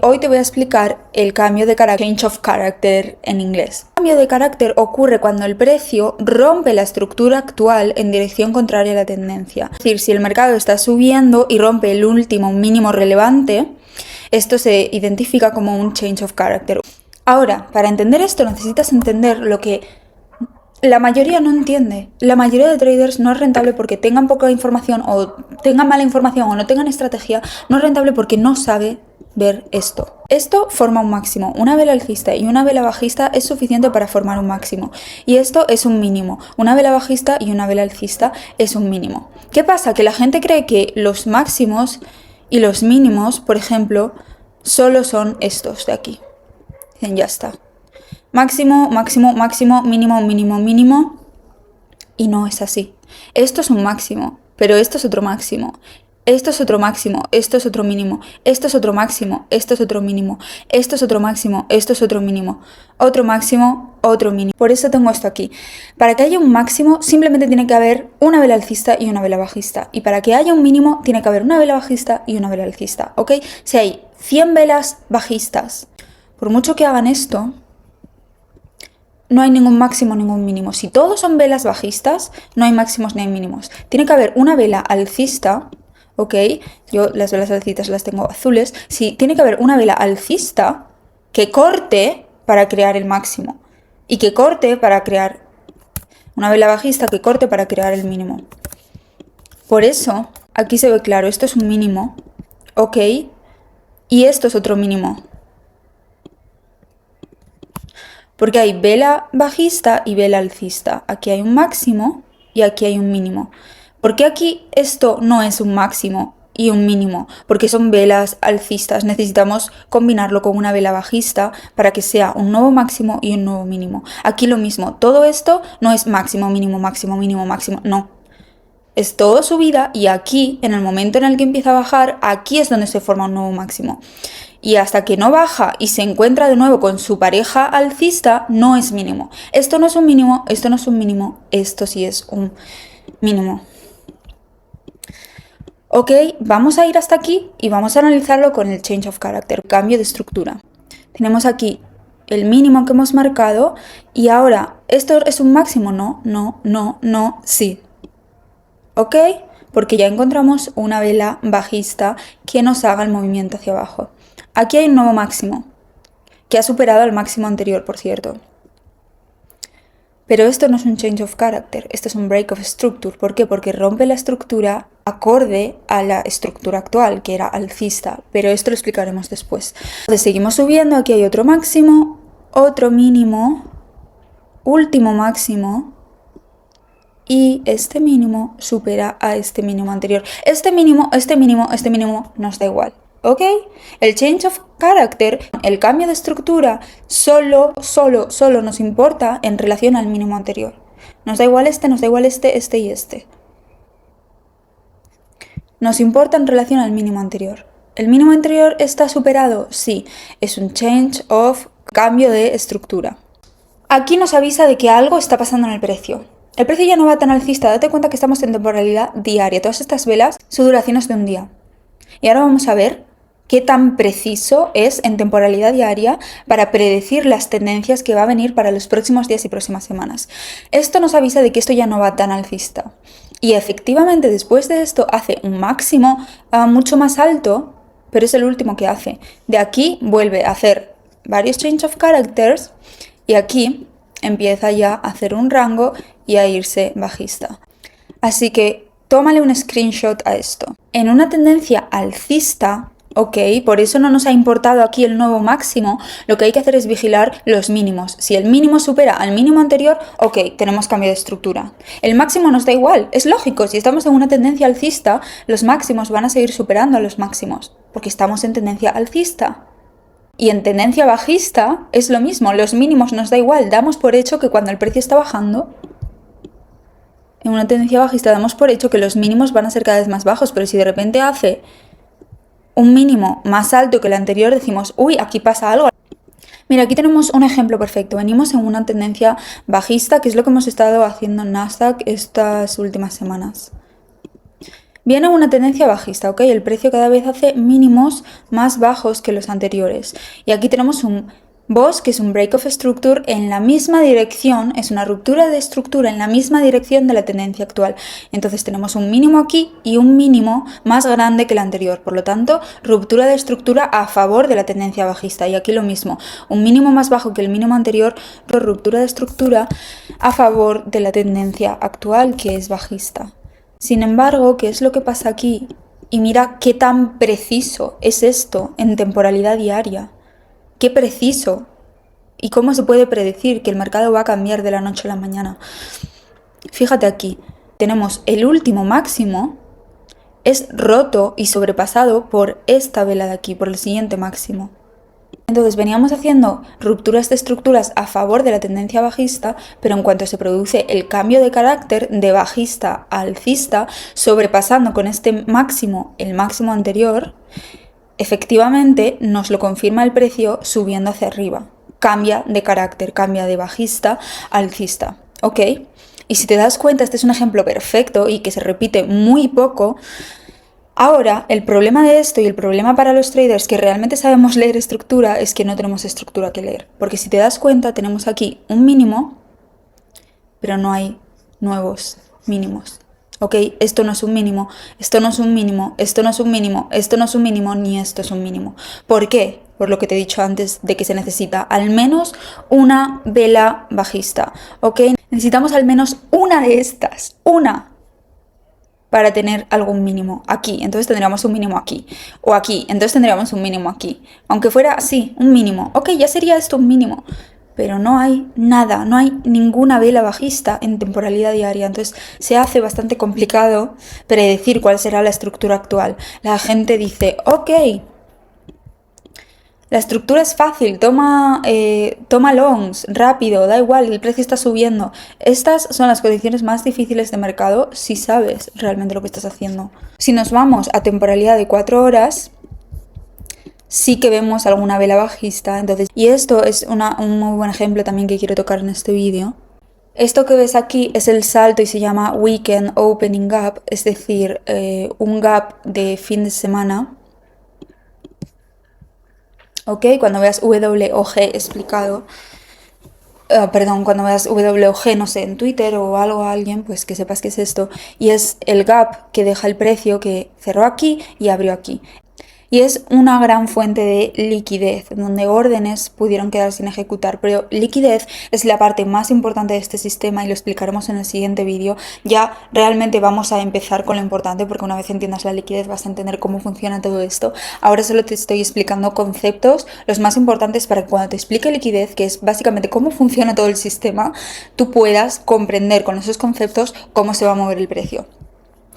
hoy te voy a explicar el cambio de carácter, change of character en inglés. El cambio de carácter ocurre cuando el precio rompe la estructura actual en dirección contraria a la tendencia. Es decir, si el mercado está subiendo y rompe el último mínimo relevante, esto se identifica como un change of character. Ahora, para entender esto necesitas entender lo que la mayoría no entiende. La mayoría de traders no es rentable porque tengan poca información o tengan mala información o no tengan estrategia. No es rentable porque no sabe ver esto. Esto forma un máximo. Una vela alcista y una vela bajista es suficiente para formar un máximo. Y esto es un mínimo. Una vela bajista y una vela alcista es un mínimo. ¿Qué pasa? Que la gente cree que los máximos y los mínimos, por ejemplo, solo son estos de aquí. Dicen, ya está. Máximo, máximo, máximo, mínimo, mínimo, mínimo. Y no es así. Esto es un máximo, pero esto es otro máximo. Esto es otro máximo, esto es otro mínimo. Esto es otro máximo, esto es otro mínimo. Esto es otro máximo, esto es otro mínimo. Otro máximo, otro mínimo. Por eso tengo esto aquí. Para que haya un máximo, simplemente tiene que haber una vela alcista y una vela bajista. Y para que haya un mínimo, tiene que haber una vela bajista y una vela alcista. ¿Ok? Si hay 100 velas bajistas, por mucho que hagan esto, no hay ningún máximo, ningún mínimo. Si todos son velas bajistas, no hay máximos ni hay mínimos. Tiene que haber una vela alcista, ¿ok? Yo las velas alcistas las tengo azules. Sí, tiene que haber una vela alcista que corte para crear el máximo. Y que corte para crear una vela bajista que corte para crear el mínimo. Por eso, aquí se ve claro, esto es un mínimo, ¿ok? Y esto es otro mínimo. Porque hay vela bajista y vela alcista. Aquí hay un máximo y aquí hay un mínimo. ¿Por qué aquí esto no es un máximo y un mínimo? Porque son velas alcistas. Necesitamos combinarlo con una vela bajista para que sea un nuevo máximo y un nuevo mínimo. Aquí lo mismo. Todo esto no es máximo, mínimo, máximo, mínimo, máximo. No. Es todo subida y aquí, en el momento en el que empieza a bajar, aquí es donde se forma un nuevo máximo. Y hasta que no baja y se encuentra de nuevo con su pareja alcista, no es mínimo. Esto no es un mínimo, esto no es un mínimo, esto sí es un mínimo. Ok, vamos a ir hasta aquí y vamos a analizarlo con el change of character, cambio de estructura. Tenemos aquí el mínimo que hemos marcado y ahora, ¿esto es un máximo? No, no, no, no, sí. ¿Ok? Porque ya encontramos una vela bajista que nos haga el movimiento hacia abajo. Aquí hay un nuevo máximo, que ha superado al máximo anterior, por cierto. Pero esto no es un change of character, esto es un break of structure. ¿Por qué? Porque rompe la estructura acorde a la estructura actual, que era alcista. Pero esto lo explicaremos después. Entonces seguimos subiendo, aquí hay otro máximo, otro mínimo, último máximo. Y este mínimo supera a este mínimo anterior. Este mínimo nos da igual. ¿Ok? El change of character, el cambio de estructura, solo nos importa en relación al mínimo anterior. Nos da igual este, nos da igual este y este. Nos importa en relación al mínimo anterior. ¿El mínimo anterior está superado? Sí. Es un change of cambio de estructura. Aquí nos avisa de que algo está pasando en el precio. El precio ya no va tan alcista. Date cuenta que estamos en temporalidad diaria. Todas estas velas, su duración es de un día. Y ahora vamos a ver qué tan preciso es en temporalidad diaria para predecir las tendencias que va a venir para los próximos días y próximas semanas. Esto nos avisa de que esto ya no va tan alcista. Y efectivamente después de esto hace un máximo mucho más alto, pero es el último que hace. De aquí vuelve a hacer varios change of characters y aquí empieza ya a hacer un rango y a irse bajista. Así que tómale un screenshot a esto. En una tendencia alcista, ok, por eso no nos ha importado aquí el nuevo máximo, lo que hay que hacer es vigilar los mínimos. Si el mínimo supera al mínimo anterior, ok, tenemos cambio de estructura. El máximo nos da igual, es lógico, si estamos en una tendencia alcista, los máximos van a seguir superando a los máximos, porque estamos en tendencia alcista. Y en tendencia bajista es lo mismo, los mínimos nos da igual, damos por hecho que cuando el precio está bajando, en una tendencia bajista damos por hecho que los mínimos van a ser cada vez más bajos, pero si de repente hace un mínimo más alto que el anterior, decimos, uy, aquí pasa algo. Mira, aquí tenemos un ejemplo perfecto. Venimos en una tendencia bajista, que es lo que hemos estado haciendo en Nasdaq estas últimas semanas. Viene una tendencia bajista, ¿ok? El precio cada vez hace mínimos más bajos que los anteriores. Y aquí tenemos un BOS, que es un break of structure en la misma dirección, es una ruptura de estructura en la misma dirección de la tendencia actual. Entonces tenemos un mínimo aquí y un mínimo más grande que el anterior. Por lo tanto, ruptura de estructura a favor de la tendencia bajista. Y aquí lo mismo, un mínimo más bajo que el mínimo anterior, ruptura de estructura a favor de la tendencia actual, que es bajista. Sin embargo, ¿qué es lo que pasa aquí? Y mira qué tan preciso es esto en temporalidad diaria. Qué preciso. ¿Y cómo se puede predecir que el mercado va a cambiar de la noche a la mañana? Fíjate aquí, tenemos el último máximo, es roto y sobrepasado por esta vela de aquí, por el siguiente máximo. Entonces veníamos haciendo rupturas de estructuras a favor de la tendencia bajista, pero en cuanto se produce el cambio de carácter de bajista a alcista, sobrepasando con este máximo el máximo anterior, efectivamente nos lo confirma el precio subiendo hacia arriba. Cambia de carácter, cambia de bajista a alcista, ¿ok? Y si te das cuenta, este es un ejemplo perfecto y que se repite muy poco. Ahora, el problema de esto y el problema para los traders que realmente sabemos leer estructura es que no tenemos estructura que leer. Porque si te das cuenta, tenemos aquí un mínimo, pero no hay nuevos mínimos. ¿Ok? Esto no es un mínimo, esto no es un mínimo, esto no es un mínimo, esto no es un mínimo, ni esto es un mínimo. ¿Por qué? Por lo que te he dicho antes de que se necesita al menos una vela bajista. ¿Ok? Necesitamos al menos una de estas, una, para tener algún mínimo aquí, entonces tendríamos un mínimo aquí, o aquí, entonces tendríamos un mínimo aquí, aunque fuera así, un mínimo, ok, ya sería esto un mínimo, pero no hay nada, no hay ninguna vela bajista en temporalidad diaria, entonces se hace bastante complicado predecir cuál será la estructura actual. La gente dice, ok, la estructura es fácil, toma longs, rápido, da igual, el precio está subiendo. Estas son las condiciones más difíciles de mercado si sabes realmente lo que estás haciendo. Si nos vamos a temporalidad de 4 horas, sí que vemos alguna vela bajista. Entonces, y esto es un muy buen ejemplo también que quiero tocar en este vídeo. Esto que ves aquí es el salto y se llama Weekend Opening Gap, es decir, un gap de fin de semana. ¿Ok? Cuando veas WOG explicado, cuando veas WOG, no sé, en Twitter o algo a alguien, pues que sepas qué es esto. Y es el gap que deja el precio que cerró aquí y abrió aquí. Y es una gran fuente de liquidez, donde órdenes pudieron quedar sin ejecutar, pero liquidez es la parte más importante de este sistema y lo explicaremos en el siguiente vídeo. Ya realmente vamos a empezar con lo importante, porque una vez entiendas la liquidez vas a entender cómo funciona todo esto. Ahora solo te estoy explicando conceptos, los más importantes, para que cuando te explique liquidez, que es básicamente cómo funciona todo el sistema, tú puedas comprender con esos conceptos cómo se va a mover el precio.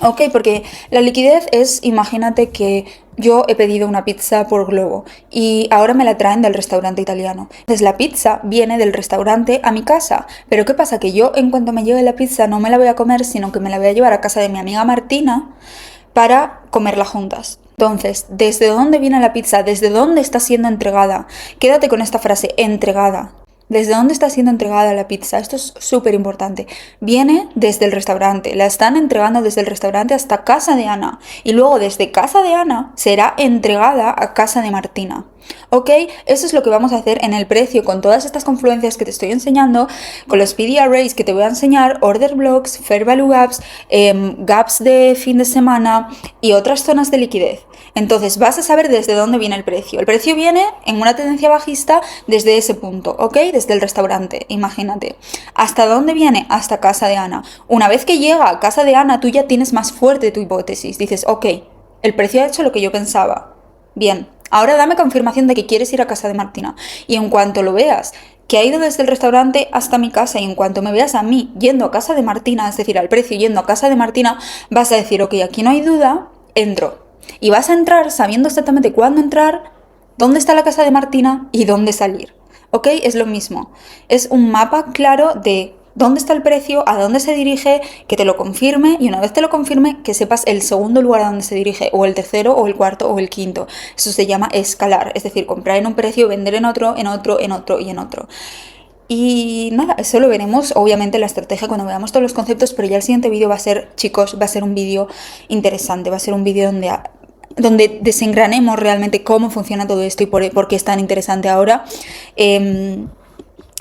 Ok, porque la liquidez es, imagínate que yo he pedido una pizza por Globo y ahora me la traen del restaurante italiano. Entonces la pizza viene del restaurante a mi casa. Pero ¿qué pasa? Que yo en cuanto me llegue la pizza no me la voy a comer, sino que me la voy a llevar a casa de mi amiga Martina para comerla juntas. Entonces, ¿desde dónde viene la pizza? ¿Desde dónde está siendo entregada? Quédate con esta frase, entregada. ¿Desde dónde está siendo entregada la pizza? Esto es súper importante. Viene desde el restaurante. La están entregando desde el restaurante hasta casa de Ana. Y luego desde casa de Ana será entregada a casa de Martina. ¿Ok? Eso es lo que vamos a hacer en el precio con todas estas confluencias que te estoy enseñando, con los PD arrays que te voy a enseñar, order blocks, fair value gaps, gaps de fin de semana y otras zonas de liquidez. Entonces vas a saber desde dónde viene el precio. El precio viene en una tendencia bajista desde ese punto, ¿ok? Desde el restaurante, imagínate. ¿Hasta dónde viene? Hasta casa de Ana. Una vez que llega a casa de Ana, tú ya tienes más fuerte tu hipótesis. Dices, ok, el precio ha hecho lo que yo pensaba. Bien, ahora dame confirmación de que quieres ir a casa de Martina. Y en cuanto lo veas, que ha ido desde el restaurante hasta mi casa, y en cuanto me veas a mí yendo a casa de Martina, es decir, al precio yendo a casa de Martina, vas a decir, ok, aquí no hay duda, entro. Y vas a entrar sabiendo exactamente cuándo entrar, dónde está la casa de Martina y dónde salir. ¿Ok? Es lo mismo. Es un mapa claro de dónde está el precio, a dónde se dirige, que te lo confirme, y una vez te lo confirme, que sepas el segundo lugar a dónde se dirige, o el tercero, o el cuarto, o el quinto. Eso se llama escalar, es decir, comprar en un precio, vender en otro, en otro, en otro y en otro. Y nada, eso lo veremos obviamente la estrategia cuando veamos todos los conceptos, pero ya el siguiente vídeo va a ser, chicos, va a ser un vídeo interesante, va a ser un vídeo donde desengranemos realmente cómo funciona todo esto y por qué es tan interesante ahora.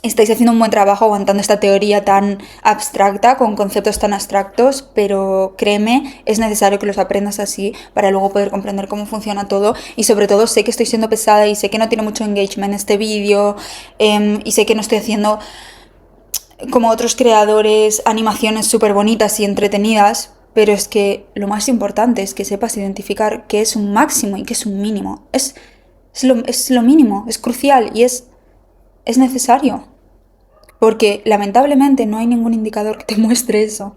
Estáis haciendo un buen trabajo aguantando esta teoría tan abstracta, con conceptos tan abstractos, pero créeme, es necesario que los aprendas así para luego poder comprender cómo funciona todo. Y sobre todo sé que estoy siendo pesada y sé que no tiene mucho engagement este vídeo, y sé que no estoy haciendo como otros creadores animaciones súper bonitas y entretenidas, pero es que lo más importante es que sepas identificar qué es un máximo y qué es un mínimo. Es lo mínimo, es crucial y es necesario. Porque lamentablemente no hay ningún indicador que te muestre eso.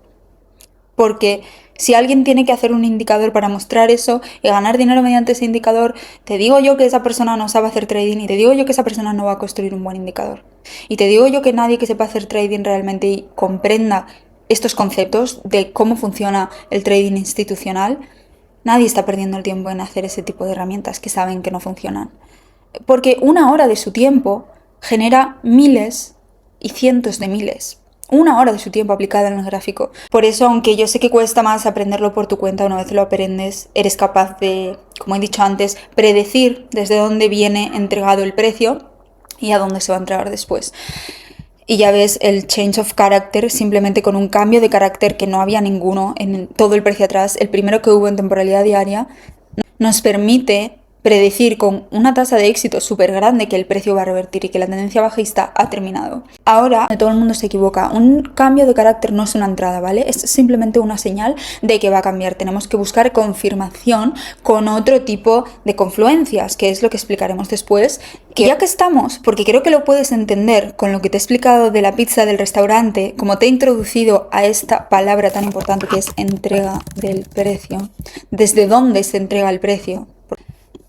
Porque si alguien tiene que hacer un indicador para mostrar eso y ganar dinero mediante ese indicador, te digo yo que esa persona no sabe hacer trading y te digo yo que esa persona no va a construir un buen indicador. Y te digo yo que nadie que sepa hacer trading realmente y comprenda estos conceptos de cómo funciona el trading institucional, nadie está perdiendo el tiempo en hacer ese tipo de herramientas que saben que no funcionan. Porque una hora de su tiempo genera miles y cientos de miles. Una hora de su tiempo aplicada en el gráfico. Por eso, aunque yo sé que cuesta más aprenderlo por tu cuenta, una vez lo aprendes, eres capaz de, como he dicho antes, predecir desde dónde viene entregado el precio y a dónde se va a entregar después. Y ya ves el change of character, simplemente con un cambio de carácter que no había ninguno en todo el precio atrás, el primero que hubo en temporalidad diaria, nos permite predecir con una tasa de éxito súper grande que el precio va a revertir y que la tendencia bajista ha terminado. Ahora, todo el mundo se equivoca. Un cambio de carácter no es una entrada, ¿vale? Es simplemente una señal de que va a cambiar. Tenemos que buscar confirmación con otro tipo de confluencias, que es lo que explicaremos después. Que ya que estamos, porque creo que lo puedes entender con lo que te he explicado de la pizza del restaurante, como te he introducido a esta palabra tan importante que es entrega del precio. ¿Desde dónde se entrega el precio?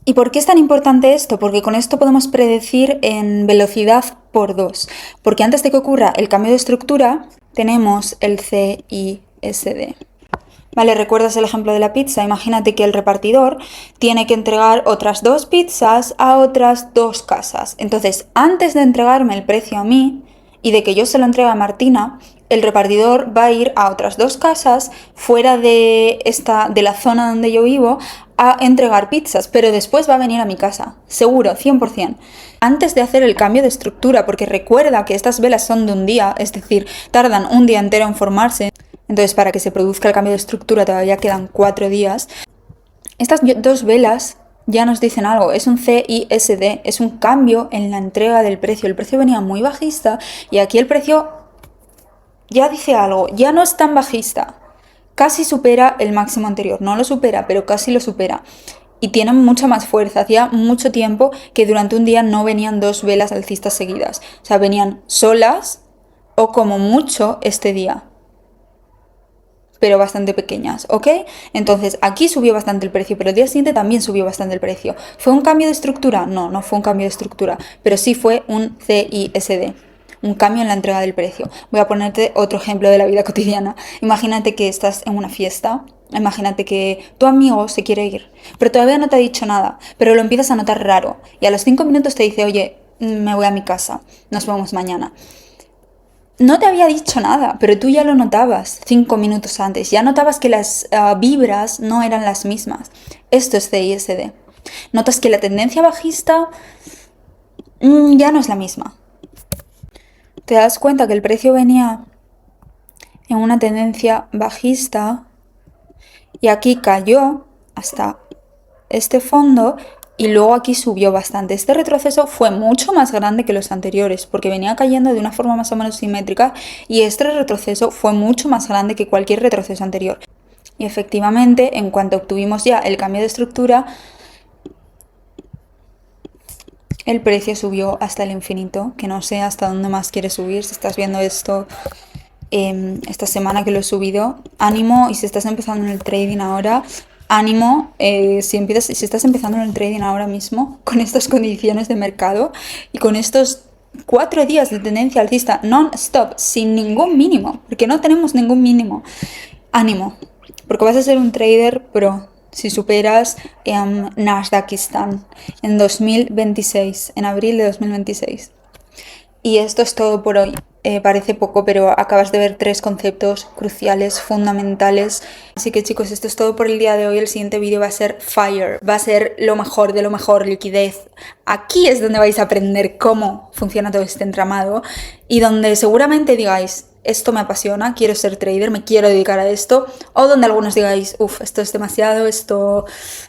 ¿Y por qué es tan importante esto? Porque con esto podemos predecir en velocidad por 2. Porque antes de que ocurra el cambio de estructura, tenemos el CISD. Vale, ¿recuerdas el ejemplo de la pizza? Imagínate que el repartidor tiene que entregar otras 2 pizzas a otras 2 casas. Entonces, antes de entregarme el precio a mí y de que yo se lo entregue a Martina, el repartidor va a ir a otras 2 casas fuera de la zona donde yo vivo a entregar pizzas, pero después va a venir a mi casa, seguro, 100%. Antes de hacer el cambio de estructura, porque recuerda que estas velas son de un día, es decir, tardan un día entero en formarse, entonces para que se produzca el cambio de estructura todavía quedan 4 días. Estas 2 velas ya nos dicen algo, es un CISD, es un cambio en la entrega del precio. El precio venía muy bajista y aquí el precio ya dice algo, ya no es tan bajista. Casi supera el máximo anterior, no lo supera, pero casi lo supera. Y tiene mucha más fuerza. Hacía mucho tiempo que durante un día no venían 2 velas alcistas seguidas. O sea, venían solas o como mucho este día, pero bastante pequeñas, ¿ok? Entonces aquí subió bastante el precio, pero el día siguiente también subió bastante el precio. ¿Fue un cambio de estructura? No, no fue un cambio de estructura, pero sí fue un CISD. Un cambio en la entrega del precio. Voy a ponerte otro ejemplo de la vida cotidiana. Imagínate que estás en una fiesta, imagínate que tu amigo se quiere ir, pero todavía no te ha dicho nada, pero lo empiezas a notar raro y a los 5 minutos te dice, oye, me voy a mi casa, nos vemos mañana. No te había dicho nada, pero tú ya lo notabas 5 minutos antes, ya notabas que las vibras no eran las mismas. Esto es CISD. Notas que la tendencia bajista ya no es la misma. Te das cuenta que el precio venía en una tendencia bajista y aquí cayó hasta este fondo y luego aquí subió bastante. Este retroceso fue mucho más grande que los anteriores porque venía cayendo de una forma más o menos simétrica y este retroceso fue mucho más grande que cualquier retroceso anterior. Y efectivamente, en cuanto obtuvimos ya el cambio de estructura, el precio subió hasta el infinito, que no sé hasta dónde más quiere subir. Si estás viendo esto esta semana que lo he subido, ánimo. Y si estás empezando en el trading ahora, ánimo. Si estás empezando en el trading ahora mismo, con estas condiciones de mercado y con estos 4 días de tendencia alcista non-stop, sin ningún mínimo, porque no tenemos ningún mínimo, ánimo, porque vas a ser un trader pro. Si superas Nasdaqistán en 2026, en abril de 2026. Y esto es todo por hoy. Parece poco, pero acabas de ver 3 conceptos cruciales, fundamentales. Así que chicos, esto es todo por el día de hoy. El siguiente vídeo va a ser Fire. Va a ser lo mejor de lo mejor, liquidez. Aquí es donde vais a aprender cómo funciona todo este entramado y donde seguramente digáis, esto me apasiona, quiero ser trader, me quiero dedicar a esto. O donde algunos digáis, uff, esto es demasiado, esto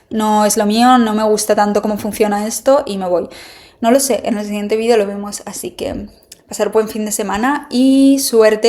no es lo mío, no me gusta tanto cómo funciona esto y me voy. No lo sé, en el siguiente vídeo lo vemos, así que pasar buen fin de semana y suerte.